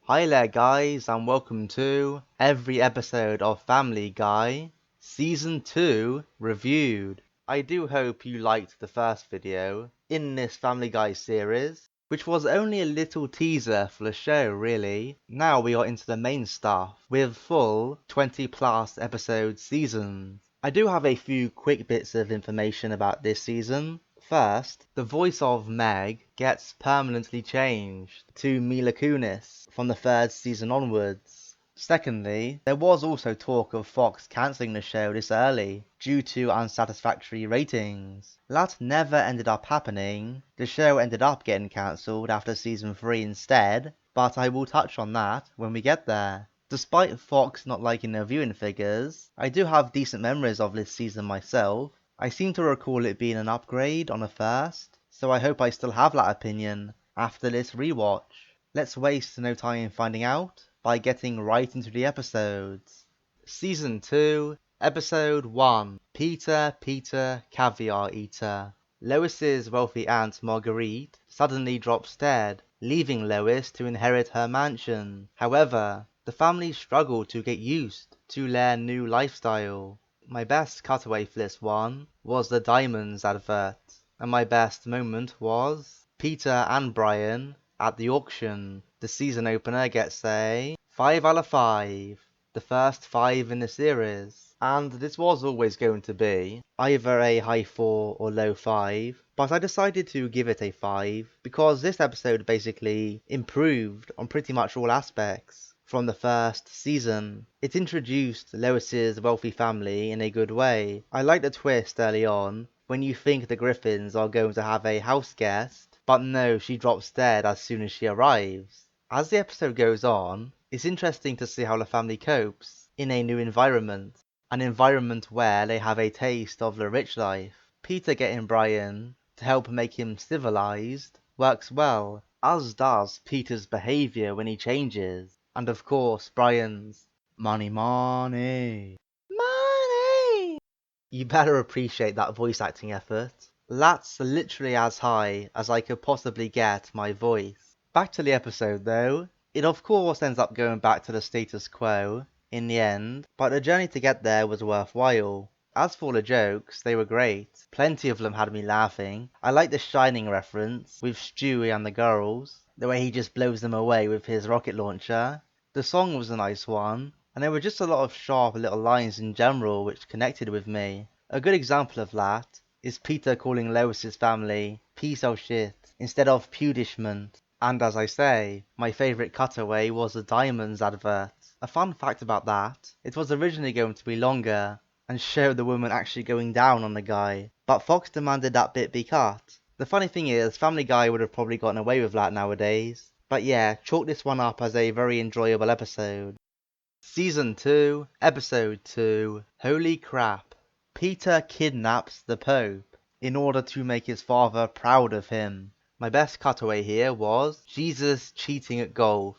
Hi there guys, and welcome to every episode of Family Guy Season 2 Reviewed. I do hope you liked the first video in this Family Guy series, which was only a little teaser for the show really. Now we are into the main stuff with full 20 plus episode seasons. I do have a few quick bits of information about this season. First, the voice of Meg gets permanently changed to Mila Kunis from the third season onwards. Secondly, there was also talk of Fox cancelling the show this early due to unsatisfactory ratings. That never ended up happening. The show ended up getting cancelled after season 3 instead, but I will touch on that when we get there. Despite Fox not liking the viewing figures, I do have decent memories of this season myself. I seem to recall it being an upgrade on the first, so I hope I still have that opinion after this rewatch. Let's waste no time finding out by getting right into the episodes. Season 2, Episode 1, Peter, Caviar Eater. Lois's wealthy aunt Marguerite suddenly drops dead, leaving Lois to inherit her mansion. However, the family struggle to get used to their new lifestyle. My best cutaway for this one was the diamonds advert, and my best moment was Peter and Brian at the auction. The season opener gets a 5 out of 5, the first 5 in the series, and this was always going to be either a high 4 or low 5, but I decided to give it a 5 because this episode basically improved on pretty much all aspects from the first season. It introduced Lois's wealthy family in a good way. I like the twist early on when you think the Griffins are going to have a house guest, but no, she drops dead as soon as she arrives. As the episode goes on, it's interesting to see how the family copes in a new environment, an environment where they have a taste of the rich life. Peter getting Brian to help make him civilized works well, as does Peter's behavior when he changes. And of course, Brian's money. You better appreciate that voice acting effort. That's literally as high as I could possibly get my voice. Back to the episode though. It of course ends up going back to the status quo in the end, but the journey to get there was worthwhile. As for the jokes, they were great. Plenty of them had me laughing. I like the Shining reference with Stewie and the girls, the way he just blows them away with his rocket launcher. The song was a nice one, and there were just a lot of sharp little lines in general which connected with me. A good example of that is Peter calling Lois's family piece of shit instead of pudishment. And as I say, my favourite cutaway was the diamonds advert. A fun fact about that, it was originally going to be longer and show the woman actually going down on the guy, but Fox demanded that bit be cut. The funny thing is, Family Guy would have probably gotten away with that nowadays. But yeah, chalk this one up as a very enjoyable episode. Season 2, Episode 2, Holy Crap. Peter kidnaps the Pope in order to make his father proud of him. My best cutaway here was Jesus cheating at golf,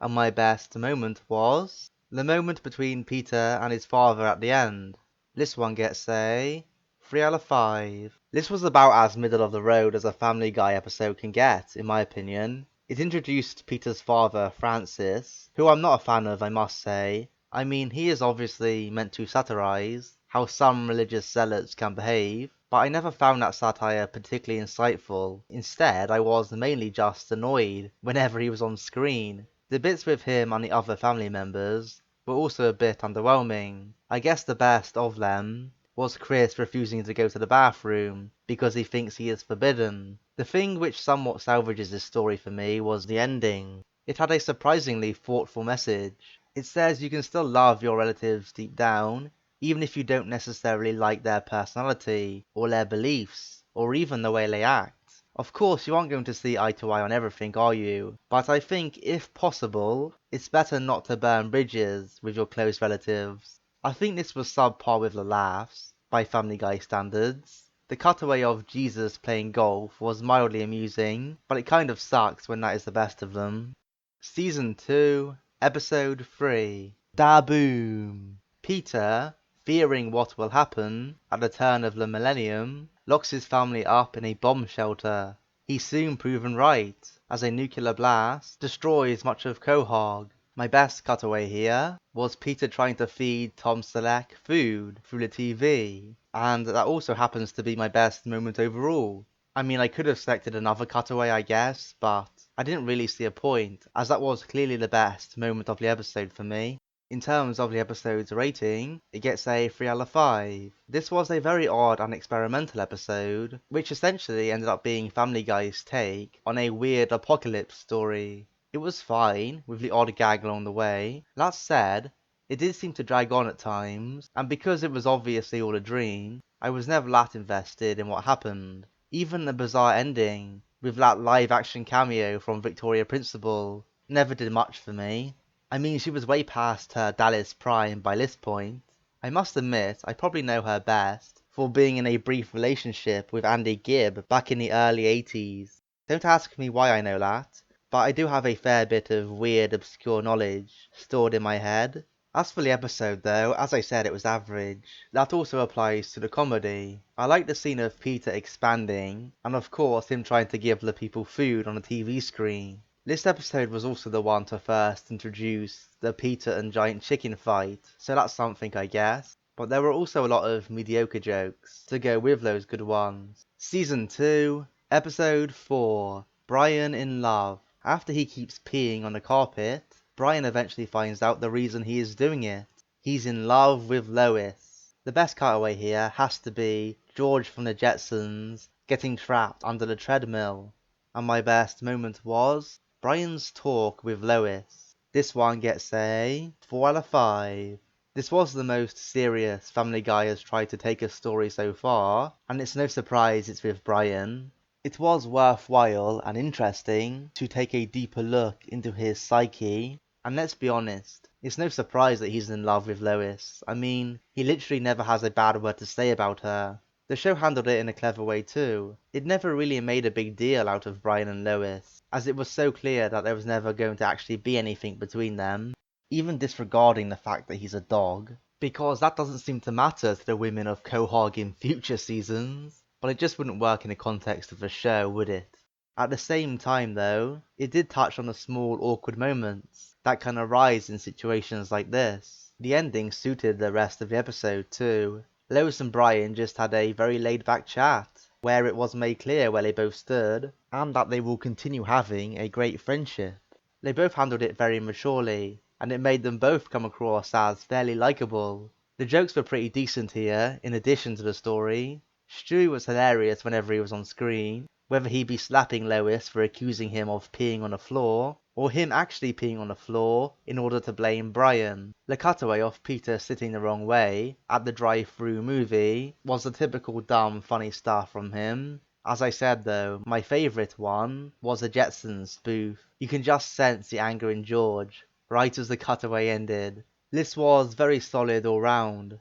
and my best moment was the moment between Peter and his father at the end. This one gets a 3 out of 5. This was about as middle of the road as a Family Guy episode can get, in my opinion. It introduced Peter's father, Francis, who I'm not a fan of, I must say. I mean, he is obviously meant to satirize how some religious zealots can behave, but I never found that satire particularly insightful. Instead, I was mainly just annoyed whenever he was on screen. The bits with him and the other family members were also a bit underwhelming. I guess the best of them was Chris refusing to go to the bathroom because he thinks he is forbidden. The thing which somewhat salvages this story for me was the ending. It had a surprisingly thoughtful message. It says you can still love your relatives deep down, even if you don't necessarily like their personality, or their beliefs, or even the way they act. Of course, you aren't going to see eye to eye on everything, are you? But I think, if possible, it's better not to burn bridges with your close relatives. I think this was subpar with the laughs, by Family Guy standards. The cutaway of Jesus playing golf was mildly amusing, but it kind of sucks when that is the best of them. Season 2, Episode 3, Da Boom. Peter, fearing what will happen at the turn of the millennium, locks his family up in a bomb shelter. He's soon proven right, as a nuclear blast destroys much of Quahog. My best cutaway here was Peter trying to feed Tom Selleck food through the TV, and that also happens to be my best moment overall. I mean, I could have selected another cutaway, I guess, but I didn't really see a point, as that was clearly the best moment of the episode for me. In terms of the episode's rating, it gets a 3 out of 5. This was a very odd and experimental episode, which essentially ended up being Family Guy's take on a weird apocalypse story. It was fine, with the odd gag along the way. That said, it did seem to drag on at times, and because it was obviously all a dream, I was never that invested in what happened. Even the bizarre ending, with that live action cameo from Victoria Principal, never did much for me. I mean, she was way past her Dallas prime by this point. I must admit, I probably know her best for being in a brief relationship with Andy Gibb back in the early 80s. Don't ask me why I know that, but I do have a fair bit of weird, obscure knowledge stored in my head. As for the episode though, as I said, it was average. That also applies to the comedy. I like the scene of Peter expanding, and of course him trying to give the people food on the TV screen. This episode was also the one to first introduce the Peter and Giant Chicken fight, so that's something I guess. But there were also a lot of mediocre jokes to go with those good ones. Season 2, Episode 4, Brian in Love. After he keeps peeing on the carpet, Brian eventually finds out the reason he is doing it. He's in love with Lois. The best cutaway here has to be George from the Jetsons getting trapped under the treadmill. And my best moment was Brian's talk with Lois. This one gets a 4 out of 5. This was the most serious Family Guy has tried to take a story so far, and it's no surprise it's with Brian. It was worthwhile and interesting to take a deeper look into his psyche, and let's be honest, it's no surprise that he's in love with Lois. I mean, he literally never has a bad word to say about her. The show handled it in a clever way too. It never really made a big deal out of Brian and Lois, as it was so clear that there was never going to actually be anything between them, even disregarding the fact that he's a dog, because that doesn't seem to matter to the women of Quahog in future seasons, but it just wouldn't work in the context of the show, would it? At the same time though, it did touch on the small awkward moments that can arise in situations like this. The ending suited the rest of the episode too. Lois and Brian just had a very laid-back chat, where it was made clear where they both stood, and that they will continue having a great friendship. They both handled it very maturely, and it made them both come across as fairly likeable. The jokes were pretty decent here, in addition to the story. Stewie was hilarious whenever he was on screen, whether he be slapping Lois for accusing him of peeing on the floor, or him actually peeing on the floor in order to blame Brian. The cutaway of Peter sitting the wrong way at the drive-thru movie was the typical dumb funny stuff from him. As I said though, my favourite one was the Jetsons spoof. You can just sense the anger in George, right as the cutaway ended. This was very solid all round.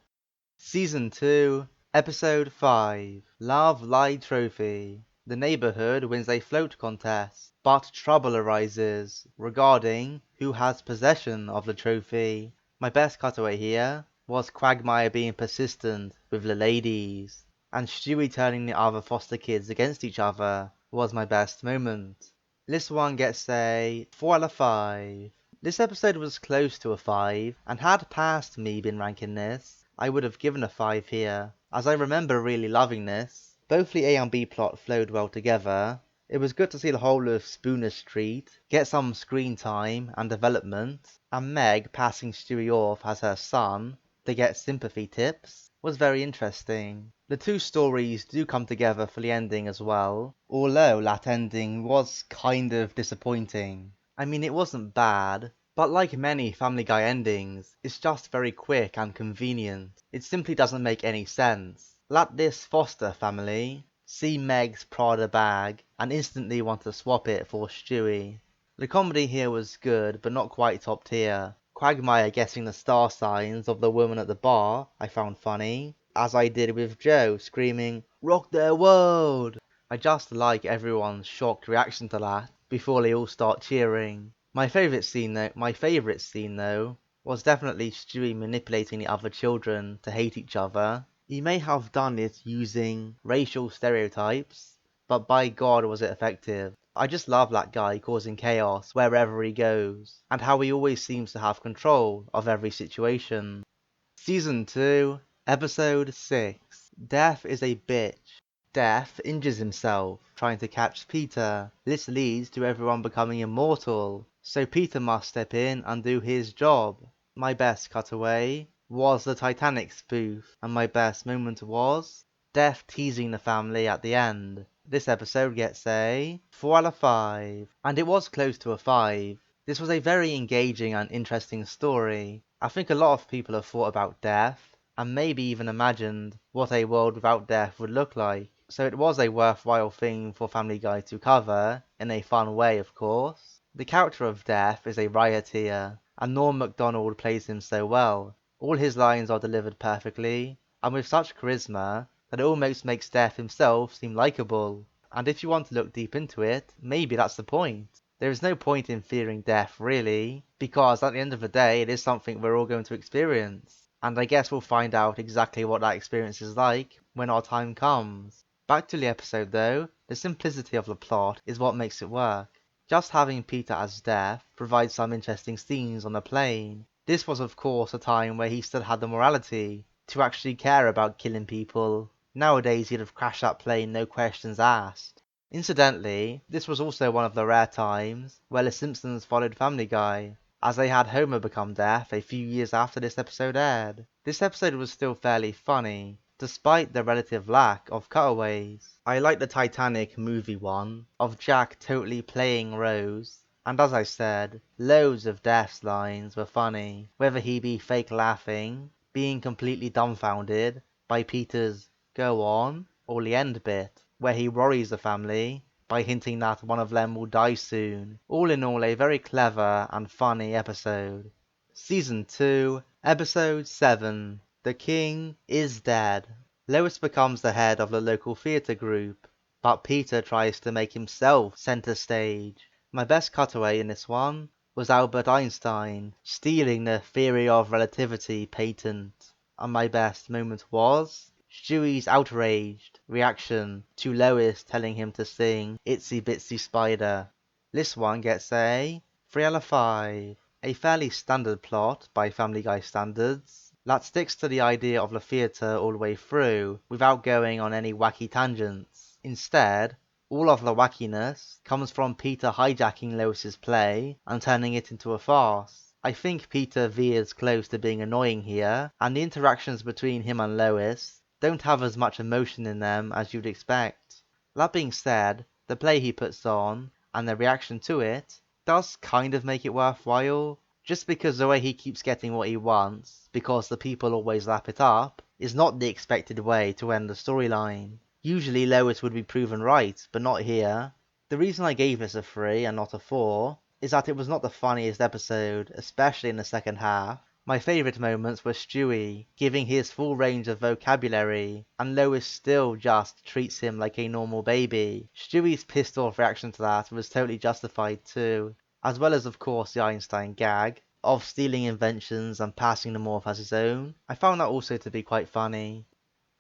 Season 2, Episode 5, Love Lie Trophy. The neighbourhood wins a float contest, but trouble arises regarding who has possession of the trophy. My best cutaway here was Quagmire being persistent with the ladies, and Stewie turning the other foster kids against each other was my best moment. This one gets a 4 out of 5. This episode was close to a 5, and had past me been ranking this, I would have given a 5 here, as I remember really loving this. Both the A and B plot flowed well together. It was good to see the whole of Spooner Street get some screen time and development, and Meg passing Stewie off as her son to get sympathy tips was very interesting. The two stories do come together for the ending as well, although that ending was kind of disappointing. I mean, it wasn't bad, but like many Family Guy endings, it's just very quick and convenient. It simply doesn't make any sense. Let this Foster family see Meg's Prada bag and instantly want to swap it for Stewie. The comedy here was good, but not quite top tier. Quagmire guessing the star signs of the woman at the bar I found funny, as I did with Joe screaming, "Rock their world!" I just like everyone's shocked reaction to that before they all start cheering. My favourite scene though was definitely Stewie manipulating the other children to hate each other. He may have done it using racial stereotypes, but by God was it effective. I just love that guy causing chaos wherever he goes, and how he always seems to have control of every situation. Season 2, Episode 6. Death is a bitch. Death injures himself, trying to catch Peter. This leads to everyone becoming immortal, so Peter must step in and do his job. My best cutaway was the Titanic spoof, and my best moment was Death teasing the family at the end. This episode gets a 4 out of 5, and it was close to a 5. This was a very engaging and interesting story. I think a lot of people have thought about death, and maybe even imagined what a world without death would look like. So it was a worthwhile thing for Family Guy to cover, in a fun way of course. The character of Death is a riot here, and Norm Macdonald plays him so well. All his lines are delivered perfectly, and with such charisma that it almost makes Death himself seem likeable. And if you want to look deep into it, maybe that's the point. There is no point in fearing death, really, because at the end of the day it is something we're all going to experience. And I guess we'll find out exactly what that experience is like when our time comes. Back to the episode though, the simplicity of the plot is what makes it work. Just having Peter as Death provides some interesting scenes on the plane. This was of course a time where he still had the morality to actually care about killing people. Nowadays he'd have crashed that plane no questions asked. Incidentally, this was also one of the rare times where The Simpsons followed Family Guy, as they had Homer become Death a few years after this episode aired. This episode was still fairly funny, despite the relative lack of cutaways. I like the Titanic movie one, of Jack totally playing Rose, and as I said, loads of Death's lines were funny, whether he be fake laughing, being completely dumbfounded by Peter's "go on," or the end bit, where he worries the family by hinting that one of them will die soon. All in all, a very clever and funny episode. Season 2, Episode 7. The King is Dead. Lois becomes the head of the local theatre group, but Peter tries to make himself center stage. My best cutaway in this one was Albert Einstein stealing the theory of relativity patent, and my best moment was Stewie's outraged reaction to Lois telling him to sing Itsy Bitsy Spider. This one gets a 3 out of 5. A fairly standard plot by Family Guy standards that sticks to the idea of the theatre all the way through without going on any wacky tangents. Instead, all of the wackiness comes from Peter hijacking Lois's play and turning it into a farce. I think Peter veers close to being annoying here, and the interactions between him and Lois don't have as much emotion in them as you'd expect. That being said, the play he puts on, and the reaction to it, does kind of make it worthwhile, just because the way he keeps getting what he wants, because the people always lap it up, is not the expected way to end the storyline. Usually Lois would be proven right, but not here. The reason I gave this a 3 and not a 4 is that it was not the funniest episode, especially in the second half. My favourite moments were Stewie giving his full range of vocabulary, and Lois still just treats him like a normal baby. Stewie's pissed off reaction to that was totally justified too, as well as of course the Einstein gag of stealing inventions and passing them off as his own. I found that also to be quite funny.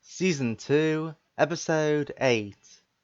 Season 2, Episode 8.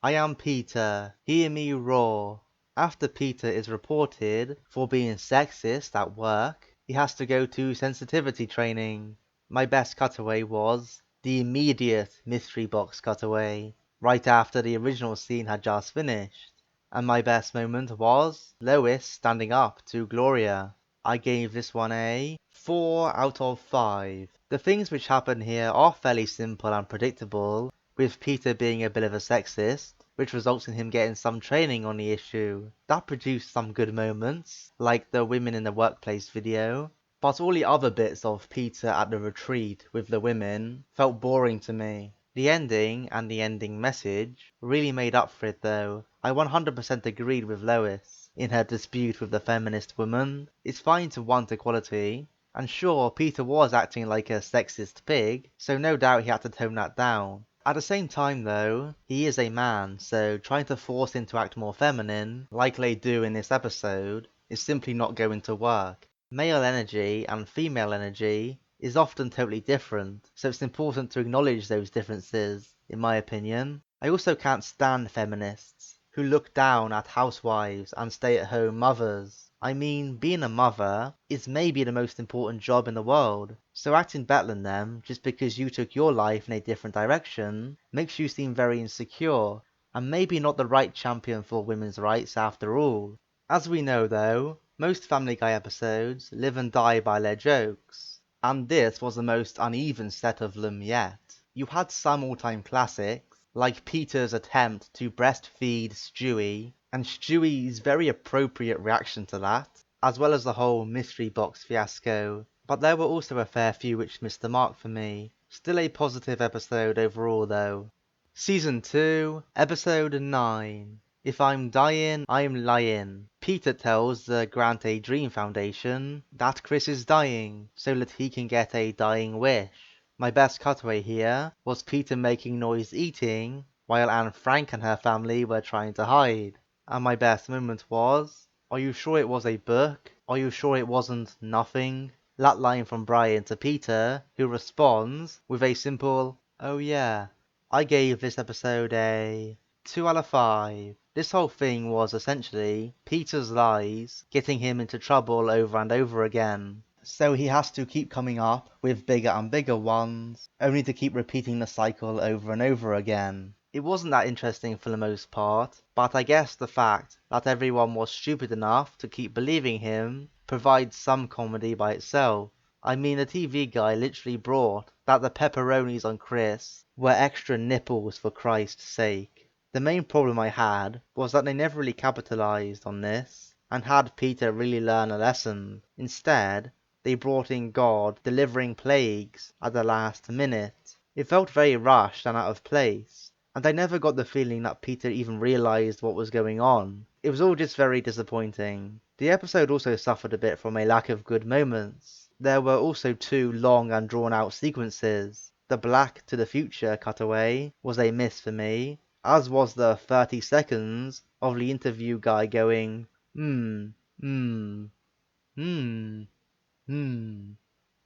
I Am Peter, Hear Me Roar. After Peter is reported for being sexist at work, he has to go to sensitivity training. My best cutaway was the immediate mystery box cutaway, right after the original scene had just finished. And my best moment was Lois standing up to Gloria. I gave this one a 4 out of 5. The things which happen here are fairly simple and predictable, with Peter being a bit of a sexist, which results in him getting some training on the issue. That produced some good moments, like the women in the workplace video, but all the other bits of Peter at the retreat with the women felt boring to me. The ending and the ending message really made up for it though. I 100% agreed with Lois in her dispute with the feminist woman. It's fine to want equality, and sure, Peter was acting like a sexist pig, so no doubt he had to tone that down. At the same time though, he is a man, so trying to force him to act more feminine, like they do in this episode, is simply not going to work. Male energy and female energy is often totally different, so it's important to acknowledge those differences, in my opinion. I also can't stand feminists who look down at housewives and stay-at-home mothers. I mean, being a mother is maybe the most important job in the world, so acting better than them just because you took your life in a different direction makes you seem very insecure, and maybe not the right champion for women's rights after all. As we know though, most Family Guy episodes live and die by their jokes, and this was the most uneven set of them yet. You had some all-time classics, like Peter's attempt to breastfeed Stewie, and Stewie's very appropriate reaction to that, as well as the whole mystery box fiasco, but there were also a fair few which missed the mark for me. Still a positive episode overall though. Season 2, Episode 9. If I'm dying, I'm Lyin. Peter tells the Grant a Dream Foundation that Chris is dying, so that he can get a dying wish. My best cutaway here was Peter making noise eating, while Anne Frank and her family were trying to hide. And my best moment was, "Are you sure it was a book? Are you sure it wasn't nothing?" That line from Brian to Peter, who responds with a simple, "Oh yeah." I gave this episode a 2 out of 5. This whole thing was essentially Peter's lies getting him into trouble over and over again. So he has to keep coming up with bigger and bigger ones, only to keep repeating the cycle over and over again. It wasn't that interesting for the most part, but I guess the fact that everyone was stupid enough to keep believing him provides some comedy by itself. I mean, the TV guy literally brought that the pepperonis on Chris were extra nipples for Christ's sake. The main problem I had was that they never really capitalized on this and had Peter really learn a lesson. Instead, they brought in God delivering plagues at the last minute. It felt very rushed and out of place, and I never got the feeling that Peter even realized what was going on. It was all just very disappointing. The episode also suffered a bit from a lack of good moments. There were also 2 long and drawn out sequences. The Black to the Future cutaway was a miss for me, as was the 30 seconds of the interview guy going,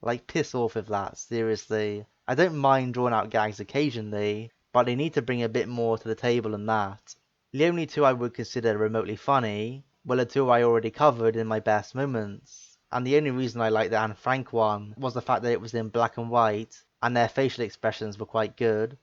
like piss off with that, seriously. I don't mind drawn out gags occasionally, but they need to bring a bit more to the table than that. The only 2 I would consider remotely funny were the 2 I already covered in my best moments, and the only reason I liked the Anne Frank one was the fact that it was in black and white, and their facial expressions were quite good.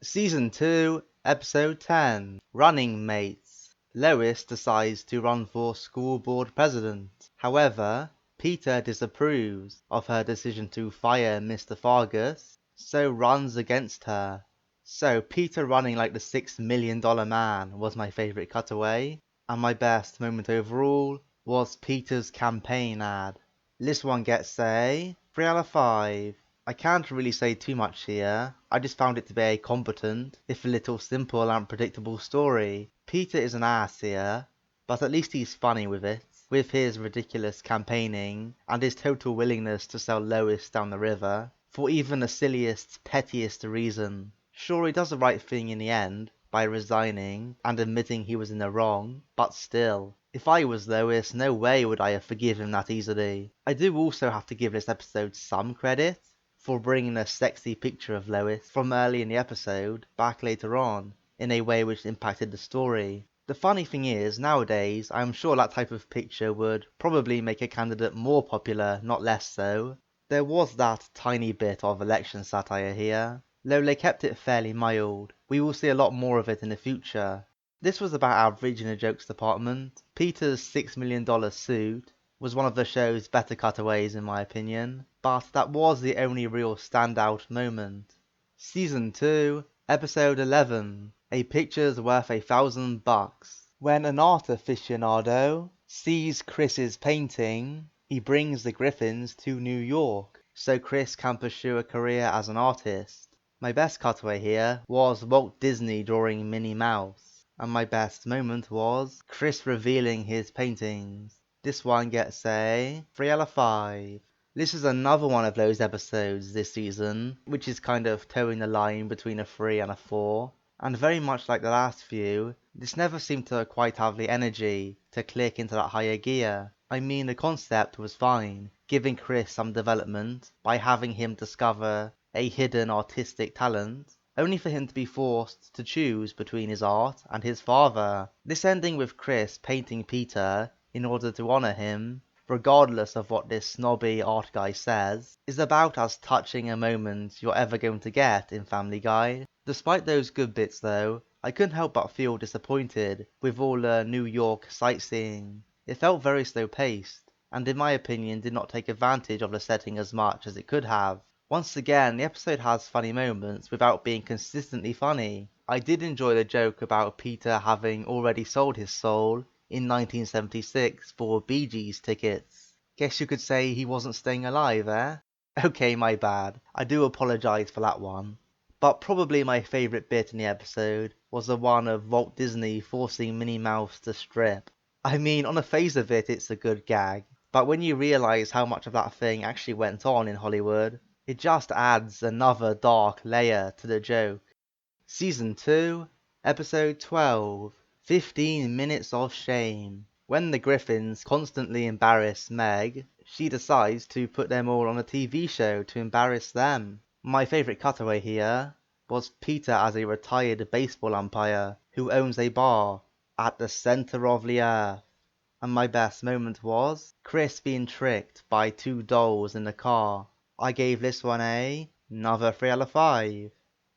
Season 2, Episode 10, Running Mates. Lois decides to run for school board president. However, Peter disapproves of her decision to fire Mr. Fargus, so runs against her. So Peter running like the $6 million man was my favourite cutaway, and my best moment overall was Peter's campaign ad. This one gets a 3 out of 5. I can't really say too much here, I just found it to be a competent, if a little simple and predictable story. Peter is an ass here, but at least he's funny with it, with his ridiculous campaigning, and his total willingness to sell Lois down the river, for even the silliest, pettiest reason. Sure, he does the right thing in the end, by resigning, and admitting he was in the wrong, but still. If I was Lois, no way would I have forgiven him that easily. I do also have to give this episode some credit for bringing a sexy picture of Lois from early in the episode back later on, in a way which impacted the story. The funny thing is, nowadays, I'm sure that type of picture would probably make a candidate more popular, not less so. There was that tiny bit of election satire here, though they kept it fairly mild. We will see a lot more of it in the future. This was about average in the jokes department. Peter's $6 million suit was one of the show's better cutaways in my opinion, but that was the only real standout moment. Season 2, Episode 11, A Picture's Worth $1,000. When an art aficionado sees Chris's painting, he brings the Griffins to New York, so Chris can pursue a career as an artist. My best cutaway here was Walt Disney drawing Minnie Mouse, and my best moment was Chris revealing his paintings. This one gets a 3 out of 5. This is another one of those episodes this season, which is kind of towing the line between a 3 and a 4, and very much like the last few, this never seemed to quite have the energy to click into that higher gear. I mean, the concept was fine, giving Chris some development by having him discover a hidden artistic talent. only for him to be forced to choose between his art and his father. This ending with Chris painting Peter in order to honour him, regardless of what this snobby art guy says, is about as touching a moment you're ever going to get in Family Guy. Despite those good bits though, I couldn't help but feel disappointed with all the New York sightseeing. It felt very slow paced, and in my opinion did not take advantage of the setting as much as it could have. Once again, the episode has funny moments without being consistently funny. I did enjoy the joke about Peter having already sold his soul in 1976 for Bee Gees tickets. Guess you could say he wasn't staying alive, eh? Okay, my bad. I do apologise for that one. But probably my favourite bit in the episode was the one of Walt Disney forcing Minnie Mouse to strip. I mean, on the face of it, it's a good gag. But when you realise how much of that thing actually went on in Hollywood, it just adds another dark layer to the joke. Season 2, Episode 12, 15 Minutes of Shame. When the Griffins constantly embarrass Meg, she decides to put them all on a TV show to embarrass them. My favourite cutaway here was Peter as a retired baseball umpire who owns a bar at the centre of the earth. And my best moment was Chris being tricked by two dolls in the car. I gave this one another 3 out of 5.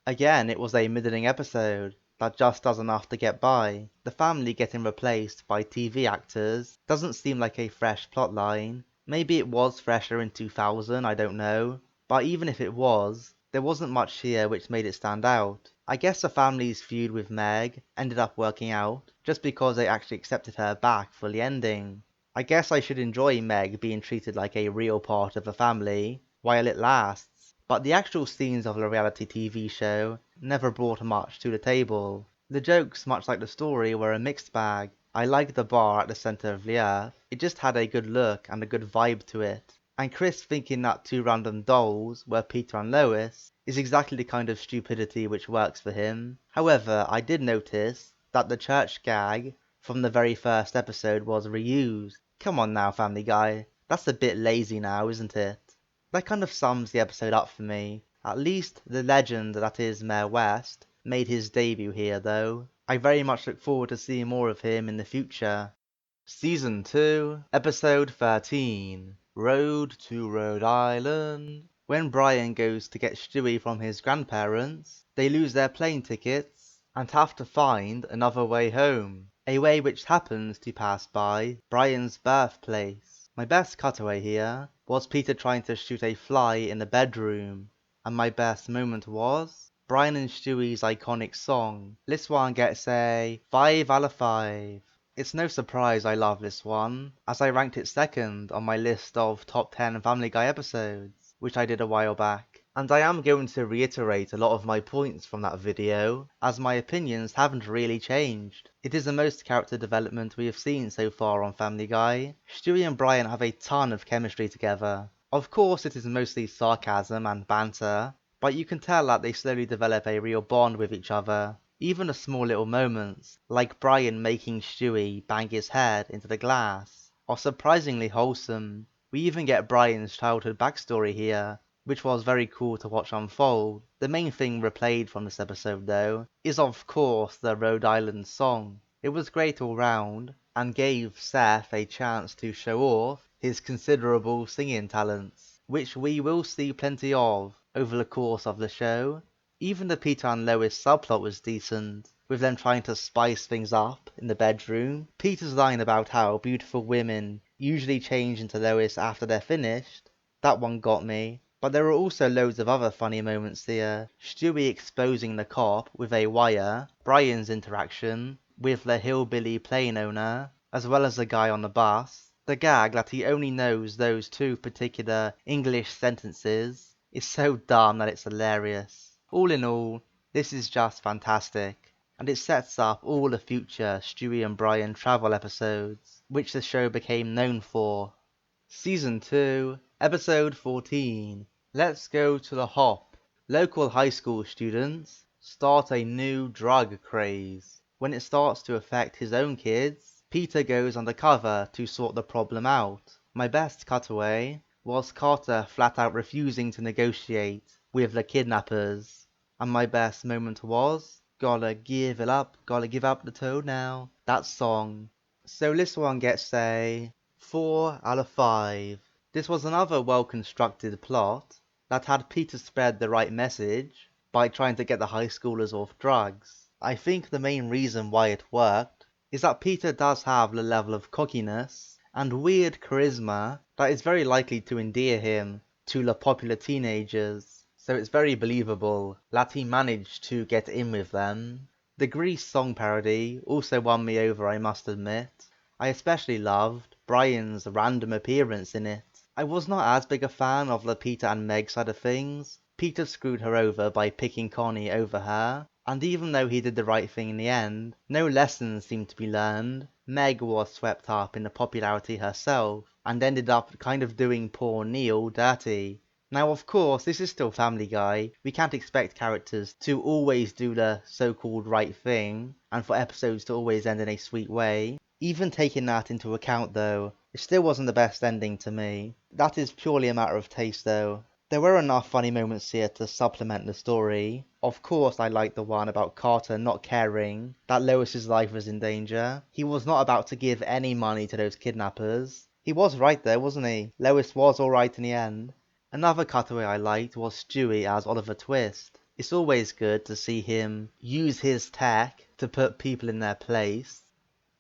Again, it was a middling episode that just does enough to get by. The family getting replaced by TV actors doesn't seem like a fresh plotline. Maybe it was fresher in 2000, I don't know. But even if it was, there wasn't much here which made it stand out. I guess the family's feud with Meg ended up working out just because they actually accepted her back for the ending. I guess I should enjoy Meg being treated like a real part of the family while it lasts, but the actual scenes of the reality TV show never brought much to the table. The jokes, much like the story, were a mixed bag. I liked the bar at the centre of the earth, it just had a good look and a good vibe to it. And Chris thinking that two random dolls were Peter and Lois is exactly the kind of stupidity which works for him. However, I did notice that the church gag from the very first episode was reused. Come on now, Family Guy, that's a bit lazy now, isn't it? That kind of sums the episode up for me. At least the legend that is Mayor West made his debut here though. I very much look forward to seeing more of him in the future. Season 2, Episode 13, Road to Rhode Island. When Brian goes to get Stewie from his grandparents, they lose their plane tickets and have to find another way home. A way which happens to pass by Brian's birthplace. My best cutaway here was Peter trying to shoot a fly in the bedroom. And my best moment was Brian and Stewie's iconic song. This one gets a 5 out of 5. It's no surprise I love this one, as I ranked it second on my list of top 10 Family Guy episodes, which I did a while back. And I am going to reiterate a lot of my points from that video, as my opinions haven't really changed. It is the most character development we have seen so far on Family Guy. Stewie and Brian have a ton of chemistry together. Of course it is mostly sarcasm and banter, but you can tell that they slowly develop a real bond with each other. Even the small little moments, like Brian making Stewie bang his head into the glass, are surprisingly wholesome. We even get Brian's childhood backstory here, which was very cool to watch unfold. The main thing replayed from this episode though, is of course the Rhode Island song. It was great all round, and gave Seth a chance to show off his considerable singing talents, which we will see plenty of over the course of the show. Even the Peter and Lois subplot was decent, with them trying to spice things up in the bedroom. Peter's line about how beautiful women usually change into Lois after they're finished, that one got me. But there were also loads of other funny moments here. Stewie exposing the cop with a wire, Brian's interaction with the hillbilly plane owner, as well as the guy on the bus. The gag that he only knows those two particular English sentences is so dumb that it's hilarious. All in all, this is just fantastic, and it sets up all the future Stewie and Brian travel episodes, which the show became known for. Season 2, Episode 14, Let's Go to the Hop. Local high school students start a new drug craze. When it starts to affect his own kids, Peter goes undercover to sort the problem out. My best cutaway was Carter flat out refusing to negotiate with the kidnappers. And my best moment was gotta give it up, gotta give up the toe now. That song. So this one gets a 4 out of 5. This was another well constructed plot that had Peter spread the right message by trying to get the high schoolers off drugs. I think the main reason why it worked is that Peter does have the level of cockiness and weird charisma that is very likely to endear him to the popular teenagers, so it's very believable that he managed to get in with them. The Grease song parody also won me over, I must admit. I especially loved Brian's random appearance in it. I was not as big a fan of the Peter and Meg side of things. Peter screwed her over by picking Connie over her, and even though he did the right thing in the end, no lessons seemed to be learned. Meg was swept up in the popularity herself, and ended up kind of doing poor Neil dirty. Now of course, this is still Family Guy. We can't expect characters to always do the so-called right thing, and for episodes to always end in a sweet way. Even taking that into account though, it still wasn't the best ending to me. That is purely a matter of taste though. There were enough funny moments here to supplement the story. Of course I liked the one about Carter not caring that Lois's life was in danger. He was not about to give any money to those kidnappers. He was right there, wasn't he? Lois was alright in the end. Another cutaway I liked was Stewie as Oliver Twist. It's always good to see him use his tech to put people in their place.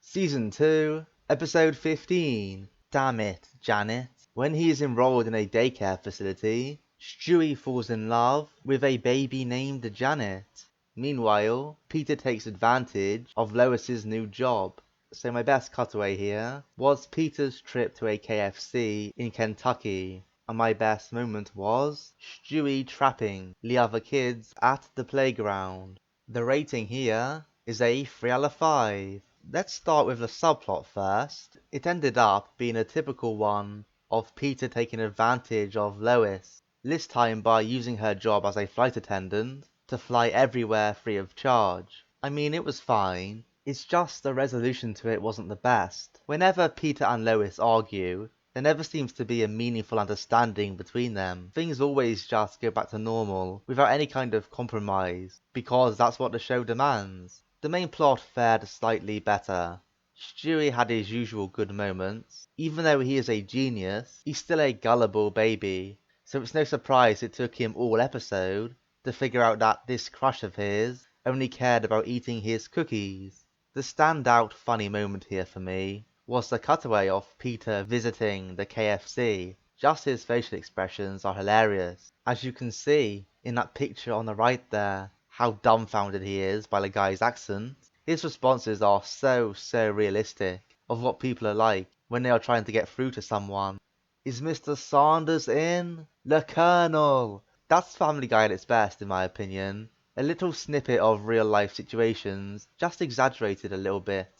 Season 2, Episode 15, Dammit Janet. When he is enrolled in a daycare facility, Stewie falls in love with a baby named Janet. Meanwhile, Peter takes advantage of Lois's new job. So my best cutaway here was Peter's trip to a KFC in Kentucky. And my best moment was Stewie trapping the other kids at the playground. The rating here is a 3 out of 5. Let's start with the subplot first. It ended up being a typical one of Peter taking advantage of Lois, this time by using her job as a flight attendant to fly everywhere free of charge. I mean, it was fine. It's just the resolution to it wasn't the best. Whenever Peter and Lois argue, there never seems to be a meaningful understanding between them. Things always just go back to normal without any kind of compromise, because that's what the show demands. The main plot fared slightly better. Stewie had his usual good moments. Even though he is a genius, he's still a gullible baby, so it's no surprise it took him all episode to figure out that this crush of his only cared about eating his cookies. The standout funny moment here for me was the cutaway of Peter visiting the KFC. Just his facial expressions are hilarious. As you can see in that picture on the right there, how dumbfounded he is by the guy's accent. His responses are so realistic of what people are like when they are trying to get through to someone. Is Mr. Sanders in? The Colonel! That's Family Guy at its best in my opinion. A little snippet of real life situations, just exaggerated a little bit.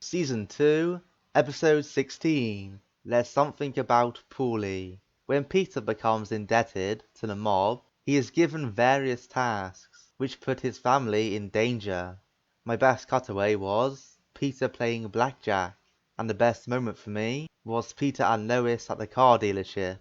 Season 2, Episode 16, There's Something About Paulie. When Peter becomes indebted to the mob, he is given various tasks, which put his family in danger. My best cutaway was Peter playing blackjack, and the best moment for me was Peter and Lois at the car dealership.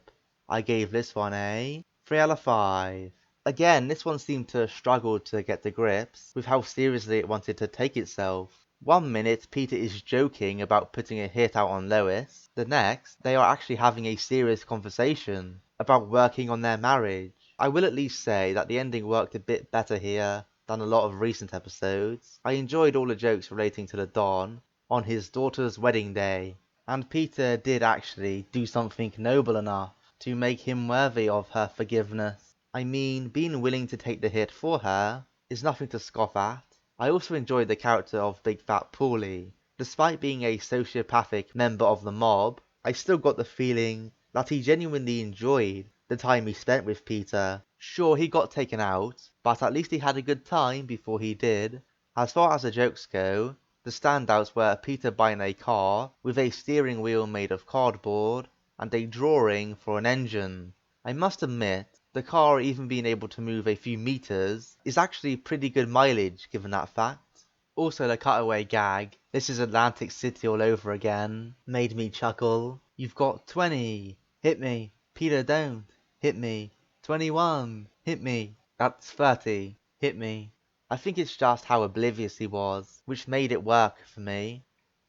I gave this one a 3 out of 5. Again, this one seemed to struggle to get to grips with how seriously it wanted to take itself. One minute, Peter is joking about putting a hit out on Lois. The next, they are actually having a serious conversation about working on their marriage. I will at least say that the ending worked a bit better here than a lot of recent episodes. I enjoyed all the jokes relating to the Don on his daughter's wedding day, and Peter did actually do something noble enough to make him worthy of her forgiveness. I mean, being willing to take the hit for her is nothing to scoff at. I also enjoyed the character of Big Fat Paulie. Despite being a sociopathic member of the mob, I still got the feeling that he genuinely enjoyed the time he spent with Peter. Sure, he got taken out, but at least he had a good time before he did. As far as the jokes go, the standouts were Peter buying a car with a steering wheel made of cardboard and a drawing for an engine. I must admit, the car even being able to move a few meters is actually pretty good mileage given that fact. Also the cutaway gag, this is Atlantic City all over again, made me chuckle. You've got 20, hit me. Peter, don't hit me. 21, hit me. That's 30. hit me. I think it's just how oblivious he was, which made it work for me.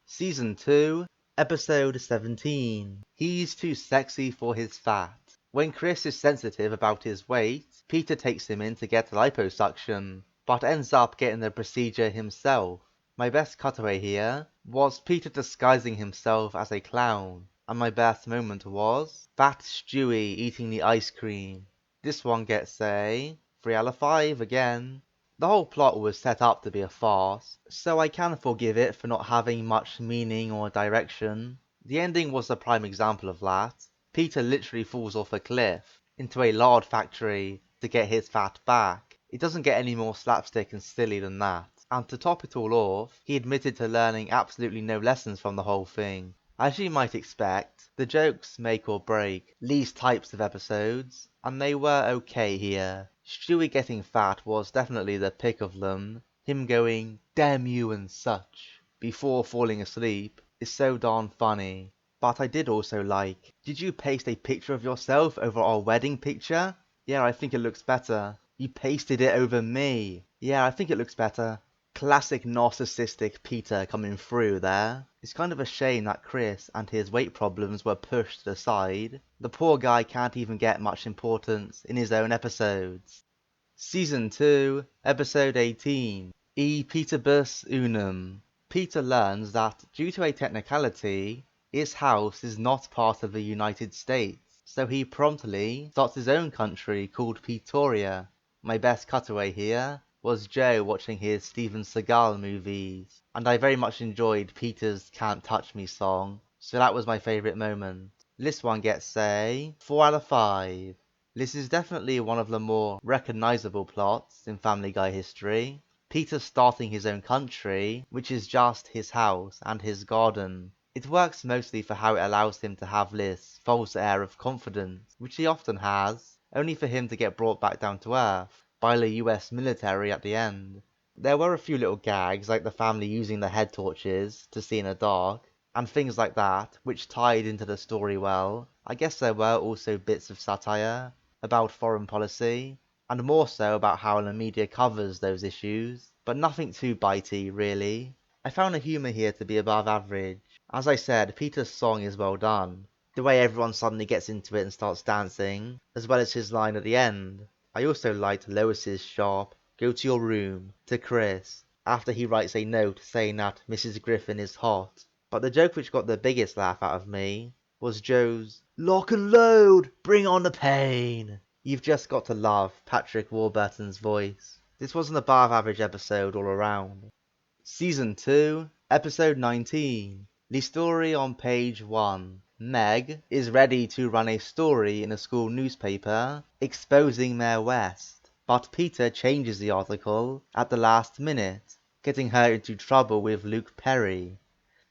Season 2, Episode 17. He's too sexy for his fat. When Chris is sensitive about his weight, Peter takes him in to get liposuction, but ends up getting the procedure himself. My best cutaway here was Peter disguising himself as a clown, and my best moment was Fat Stewie eating the ice cream. This one gets a 3 out of 5 again. The whole plot was set up to be a farce, so I can forgive it for not having much meaning or direction. The ending was a prime example of that. Peter literally falls off a cliff into a lard factory to get his fat back. It doesn't get any more slapstick and silly than that. And to top it all off, he admitted to learning absolutely no lessons from the whole thing. As you might expect, the jokes make or break these types of episodes, and they were okay here. Stewie getting fat was definitely the pick of them. Him going, "Damn you" and such, before falling asleep, is so darn funny. But I did also like, did you paste a picture of yourself over our wedding picture? Yeah, I think it looks better. You pasted it over me. Yeah, I think it looks better. Classic narcissistic Peter coming through there. It's kind of a shame that Chris and his weight problems were pushed aside. The poor guy can't even get much importance in his own episodes. Season 2, Episode 18, Peterbus Unum. Peter learns that, due to a technicality, his house is not part of the United States, so he promptly starts his own country called Pretoria. My best cutaway here was Joe watching his Steven Seagal movies, and I very much enjoyed Peter's Can't Touch Me song, so that was my favourite moment. This one gets a 4 out of 5. This is definitely one of the more recognisable plots in Family Guy history. Peter starting his own country, which is just his house and his garden. It works mostly for how it allows him to have this false air of confidence, which he often has, only for him to get brought back down to earth by the US military at the end. There were a few little gags, like the family using the head torches to see in the dark, and things like that, which tied into the story well. I guess there were also bits of satire about foreign policy, and more so about how the media covers those issues, but nothing too bitey, really. I found the humour here to be above average. As I said, Peter's song is well done. The way everyone suddenly gets into it and starts dancing, as well as his line at the end. I also liked Lois's sharp, "Go to your room," to Chris, after he writes a note saying that Mrs. Griffin is hot. But the joke which got the biggest laugh out of me was Joe's, "Lock and load, bring on the pain." You've just got to love Patrick Warburton's voice. This was an above average episode all around. Season 2, Episode 19. The story on page 1. Meg is ready to run a story in a school newspaper exposing Mayor West, but Peter changes the article at the last minute, getting her into trouble with Luke Perry.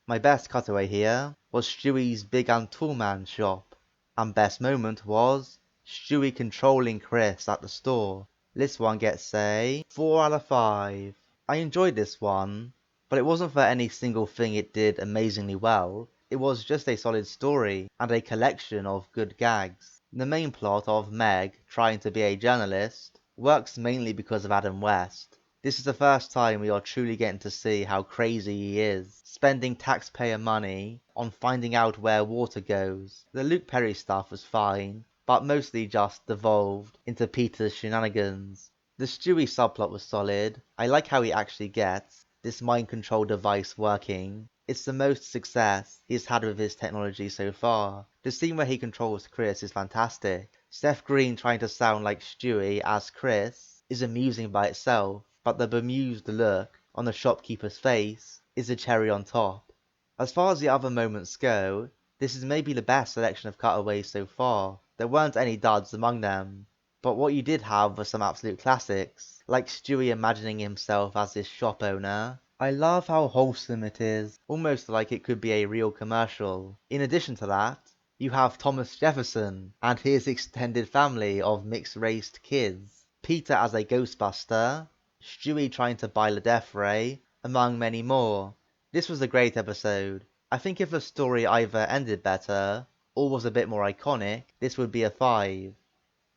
My best cutaway here was Stewie's Big and Tall Man shop, and best moment was Stewie controlling Chris at the store. This one gets a 4 out of 5. I enjoyed this one, but it wasn't for any single thing it did amazingly well. It was just a solid story and a collection of good gags. The main plot of Meg trying to be a journalist works mainly because of Adam West. This is the first time we are truly getting to see how crazy he is, spending taxpayer money on finding out where water goes. The Luke Perry stuff was fine, but mostly just devolved into Peter's shenanigans. The Stewie subplot was solid. I like how he actually gets this mind control device working. It's the most success he's had with his technology so far. The scene where he controls Chris is fantastic. Seth Green trying to sound like Stewie as Chris is amusing by itself, but the bemused look on the shopkeeper's face is a cherry on top. As far as the other moments go, this is maybe the best selection of cutaways so far. There weren't any duds among them, but what you did have were some absolute classics, like Stewie imagining himself as this shop owner. I love how wholesome it is, almost like it could be a real commercial. In addition to that, you have Thomas Jefferson and his extended family of mixed-raced kids, Peter as a Ghostbuster, Stewie trying to buy the death ray, among many more. This was a great episode. I think if the story either ended better, or was a bit more iconic, this would be a 5.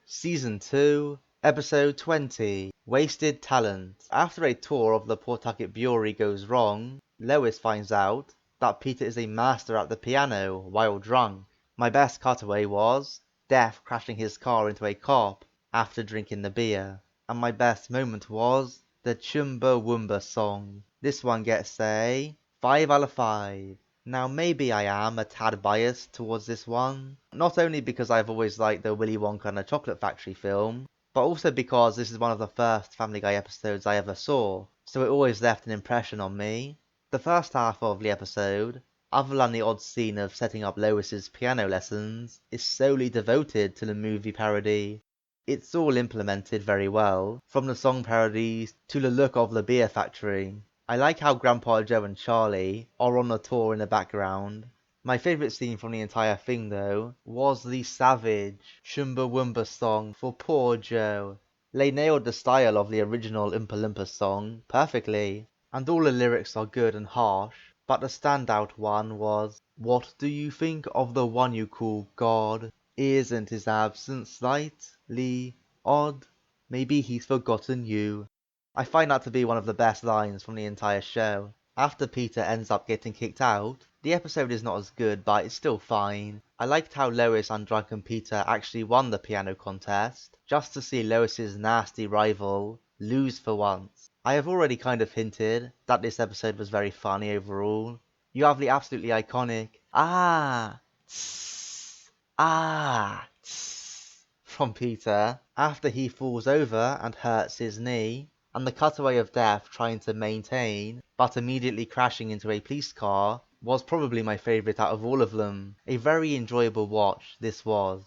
Season 2, Episode 20, Wasted Talent. After a tour of the Pawtucket Brewery goes wrong, Lois finds out that Peter is a master at the piano while drunk. My best cutaway was Death crashing his car into a cop after drinking the beer. And my best moment was the Chumbawamba song. This one gets a 5 out of 5. Now maybe I am a tad biased towards this one, not only because I've always liked the Willy Wonka and the Chocolate Factory film, but also because this is one of the first Family Guy episodes I ever saw, so it always left an impression on me. The first half of the episode, other than the odd scene of setting up Lois's piano lessons, is solely devoted to the movie parody. It's all implemented very well, from the song parodies to the look of the beer factory. I like how Grandpa Joe and Charlie are on the tour in the background. My favourite scene from the entire thing, though, was the savage Chumbawamba song for poor Joe. They nailed the style of the original Oompa Loompa song perfectly, and all the lyrics are good and harsh, but the standout one was, "What do you think of the one you call God? Isn't his absence slightly odd? Maybe he's forgotten you." I find that to be one of the best lines from the entire show. After Peter ends up getting kicked out, the episode is not as good, but it's still fine. I liked how Lois and drunken Peter actually won the piano contest, just to see Lois's nasty rival lose for once. I have already kind of hinted that this episode was very funny overall. You have the absolutely iconic "ah, tss, ah, tss" from Peter after he falls over and hurts his knee, and the cutaway of Death trying to maintain, but immediately crashing into a police car, was probably my favourite out of all of them. A very enjoyable watch this was.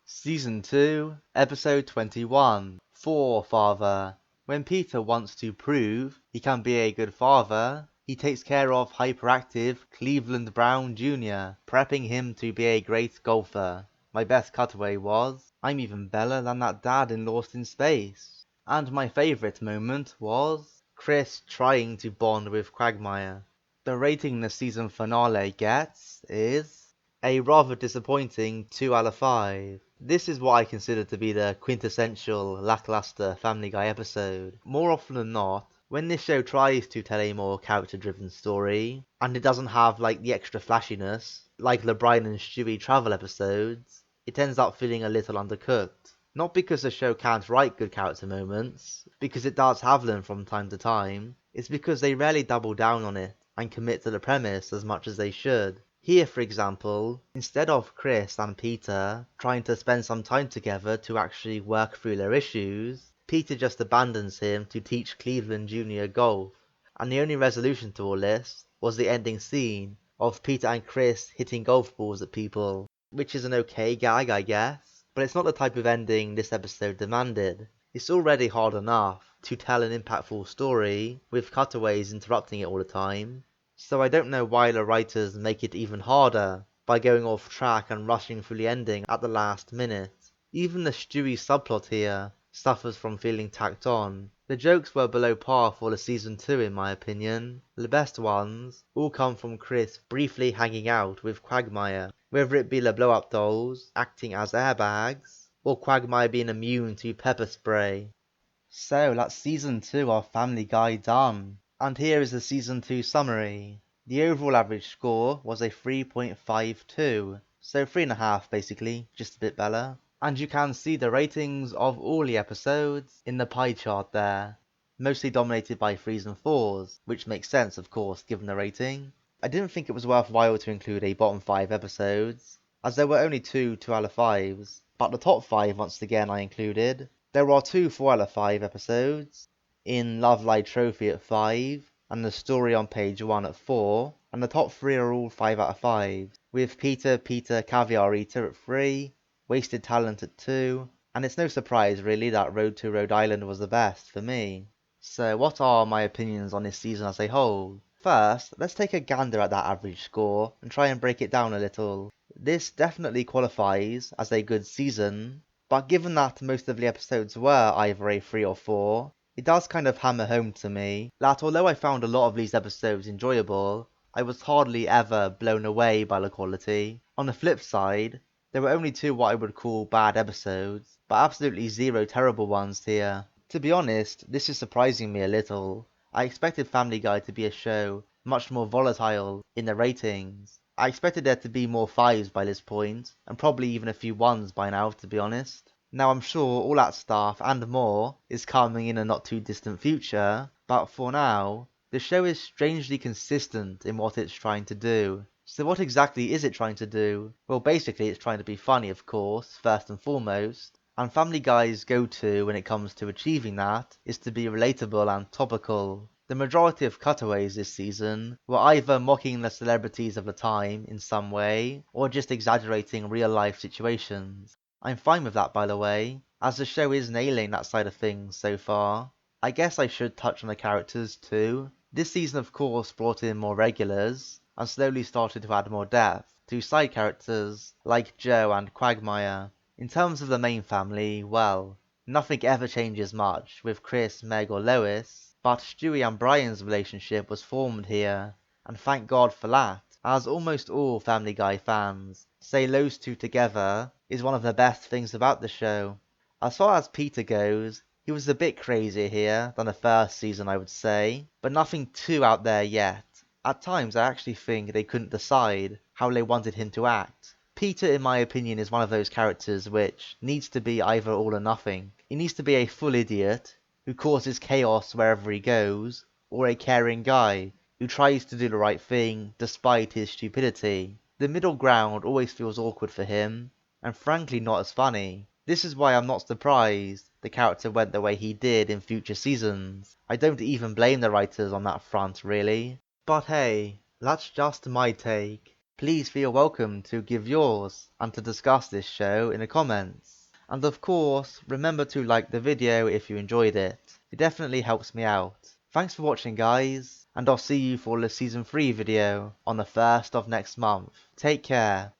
Season 2, Episode 21, Fore Father. When Peter wants to prove he can be a good father, he takes care of hyperactive Cleveland Brown Jr., prepping him to be a great golfer. My best cutaway was, "I'm even better than that dad in Lost in Space." And my favourite moment was Chris trying to bond with Quagmire. The rating the season finale gets is a rather disappointing 2 out of 5. This is what I consider to be the quintessential lackluster Family Guy episode. More often than not, when this show tries to tell a more character-driven story, and it doesn't have like the extra flashiness, like the Brian and Stewie travel episodes, it ends up feeling a little undercooked. Not because the show can't write good character moments, because it does have them from time to time, it's because they rarely double down on it and commit to the premise as much as they should. Here, for example, instead of Chris and Peter trying to spend some time together to actually work through their issues, Peter just abandons him to teach Cleveland Jr. golf. And the only resolution to all this was the ending scene of Peter and Chris hitting golf balls at people, which is an okay gag, I guess. But it's not the type of ending this episode demanded. It's already hard enough to tell an impactful story with cutaways interrupting it all the time, so I don't know why the writers make it even harder by going off track and rushing through the ending at the last minute. Even the Stewie subplot here suffers from feeling tacked on. The jokes were below par for the season 2 in my opinion. The best ones all come from Chris briefly hanging out with Quagmire, whether it be the blow-up dolls acting as airbags, or Quagmire being immune to pepper spray. So that's season 2 of Family Guy done. And here is the season 2 summary. The overall average score was a 3.52, so 3.5 basically, just a bit better. And you can see the ratings of all the episodes in the pie chart there, mostly dominated by 3s and 4s, which makes sense of course given the rating. I didn't think it was worthwhile to include a bottom 5 episodes, as there were only 2 out of 5s, but the top 5 once again I included. There are 2 4 out of 5 episodes, in Love Light Trophy at 5, and The Story on Page 1 at 4, and the top 3 are all 5 out of 5, with Peter Caviar Eater at 3, Wasted Talent at 2, and it's no surprise really that Road to Rhode Island was the best for me. So what are my opinions on this season as a whole? First, let's take a gander at that average score and try and break it down a little. This definitely qualifies as a good season, but given that most of the episodes were either a 3 or 4, it does kind of hammer home to me that although I found a lot of these episodes enjoyable, I was hardly ever blown away by the quality. On the flip side, There were only 2 what I would call bad episodes, but absolutely 0 terrible ones here. To be honest, this is surprising me a little. I expected Family Guy to be a show much more volatile in the ratings. I expected there to be more 5s by this point, and probably even a few 1s by now, to be honest. Now I'm sure all that stuff and more is coming in a not too distant future, but for now, the show is strangely consistent in what it's trying to do. So what exactly is it trying to do? Well, basically it's trying to be funny, of course, first and foremost, and Family Guy's go-to when it comes to achieving that is to be relatable and topical. The majority of cutaways this season were either mocking the celebrities of the time in some way, or just exaggerating real-life situations. I'm fine with that, by the way, as the show is nailing that side of things so far. I guess I should touch on the characters too. This season of course brought in more regulars, and slowly started to add more depth to side characters like Joe and Quagmire. In terms of the main family, well, nothing ever changes much with Chris, Meg or Lois, but Stewie and Brian's relationship was formed here, and thank God for that, as almost all Family Guy fans say those 2 together is one of the best things about the show. As far as Peter goes, he was a bit crazier here than the first season I would say, but nothing too out there yet. At times I actually think they couldn't decide how they wanted him to act. Peter, in my opinion, is one of those characters which needs to be either all or nothing. He needs to be a full idiot who causes chaos wherever he goes, or a caring guy who tries to do the right thing despite his stupidity. The middle ground always feels awkward for him, and frankly not as funny. This is why I'm not surprised the character went the way he did in future seasons. I don't even blame the writers on that front, really. But hey, that's just my take. Please feel welcome to give yours and to discuss this show in the comments. And of course, remember to like the video if you enjoyed it. It definitely helps me out. Thanks for watching guys, and I'll see you for the season 3 video on the 1st of next month. Take care.